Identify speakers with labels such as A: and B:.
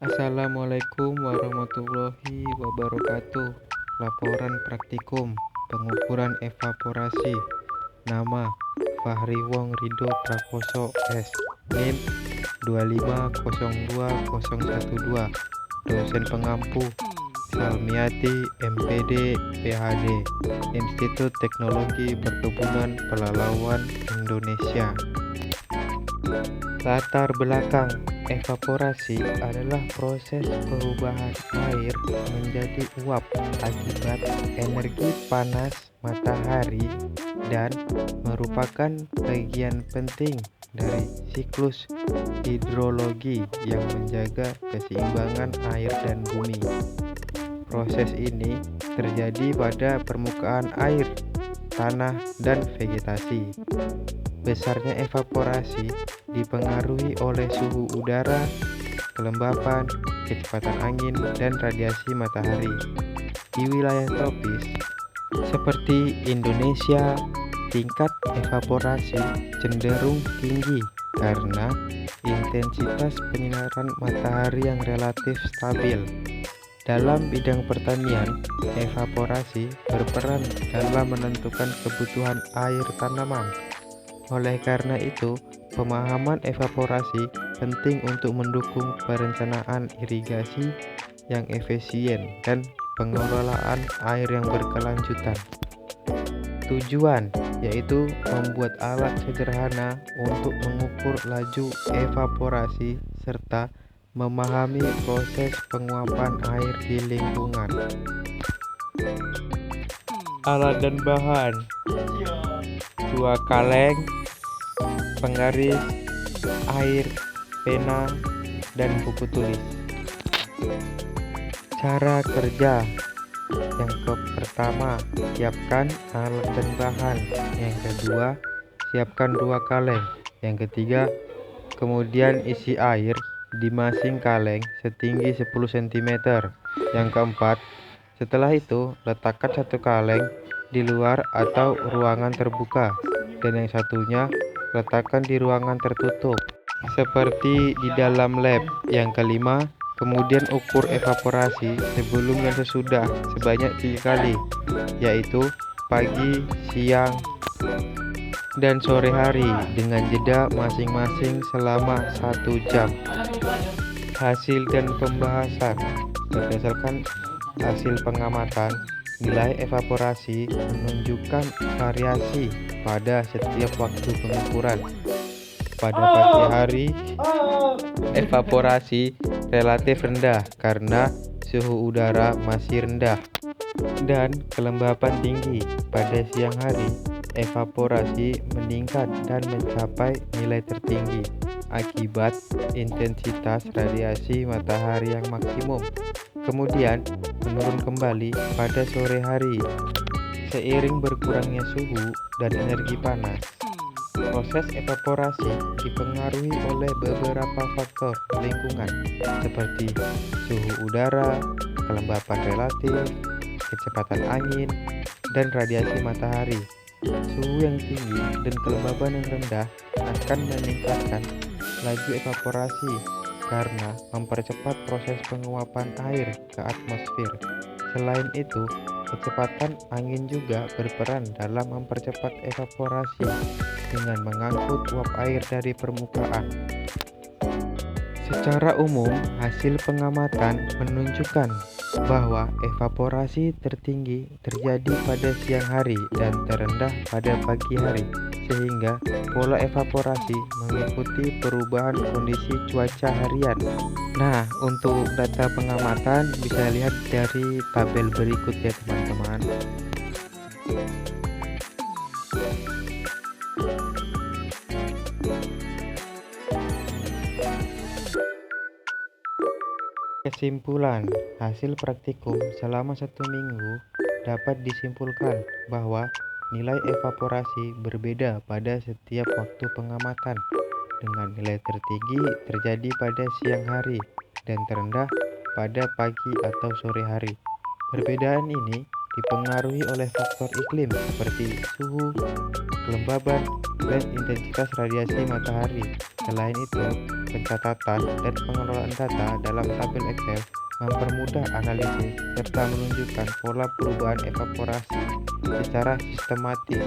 A: Assalamualaikum warahmatullahi wabarakatuh. Laporan praktikum pengukuran evaporasi. Nama Fahri Wong Rido Prakoso S. NIM 2502012. Dosen pengampu Salmiati MPD PhD, Institut Teknologi Perkebunan Pelalawan Indonesia. Latar belakang evaporasi adalah proses perubahan air menjadi uap akibat energi panas matahari dan merupakan bagian penting dari siklus hidrologi yang menjaga keseimbangan air dan bumi. Proses ini terjadi pada permukaan air, tanah, dan vegetasi. Besarnya evaporasi dipengaruhi oleh suhu udara, kelembapan, kecepatan angin, dan radiasi matahari. Di wilayah tropis seperti Indonesia, tingkat evaporasi cenderung tinggi karena intensitas penyinaran matahari yang relatif stabil. Dalam bidang pertanian, evaporasi berperan dalam menentukan kebutuhan air tanaman. Oleh karena itu, pemahaman evaporasi penting untuk mendukung perencanaan irigasi yang efisien dan pengelolaan air yang berkelanjutan. Tujuan yaitu membuat alat sederhana untuk mengukur laju evaporasi serta memahami proses penguapan air di lingkungan. Alat dan bahan: 2 kaleng, penggaris, air, pena, dan buku tulis. Cara kerja: yang pertama, siapkan alat dan bahan. Yang kedua, siapkan 2 kaleng. Yang ketiga, kemudian isi air di masing kaleng setinggi 10 cm. Yang keempat, setelah itu letakkan 1 kaleng di luar atau ruangan terbuka, dan yang satunya letakkan di ruangan tertutup seperti di dalam lab. Yang kelima, kemudian ukur evaporasi sebelum dan sesudah sebanyak 3 kali, yaitu pagi, siang, dan sore hari dengan jeda masing-masing selama 1 jam. Hasil dan pembahasan: berdasarkan hasil pengamatan, nilai evaporasi menunjukkan variasi pada setiap waktu pengukuran. Pada pagi hari, evaporasi relatif rendah karena suhu udara masih rendah dan kelembapan tinggi. Pada siang hari, evaporasi meningkat dan mencapai nilai tertinggi akibat intensitas radiasi matahari yang maksimum, kemudian menurun kembali pada sore hari seiring berkurangnya suhu dan energi panas. Proses evaporasi dipengaruhi oleh beberapa faktor lingkungan seperti suhu udara, kelembapan relatif, kecepatan angin, dan radiasi matahari. Suhu yang tinggi dan kelembapan yang rendah akan meningkatkan laju evaporasi karena mempercepat proses penguapan air ke atmosfer. Selain itu, kecepatan angin juga berperan dalam mempercepat evaporasi dengan mengangkut uap air dari permukaan. Secara umum, hasil pengamatan menunjukkan bahwa evaporasi tertinggi terjadi pada siang hari dan terendah pada pagi hari, sehingga pola evaporasi mengikuti perubahan kondisi cuaca harian. Nah, untuk data pengamatan bisa lihat dari tabel berikut ya teman-teman. Kesimpulan hasil praktikum selama 1 minggu dapat disimpulkan bahwa nilai evaporasi berbeda pada setiap waktu pengamatan, dengan nilai tertinggi terjadi pada siang hari dan terendah pada pagi atau sore hari. Perbedaan ini dipengaruhi oleh faktor iklim seperti suhu, kelembaban, dan intensitas radiasi matahari. Selain itu, pencatatan dan pengelolaan data dalam tabel Excel mempermudah analisis serta menunjukkan pola perubahan evaporasi secara sistematis.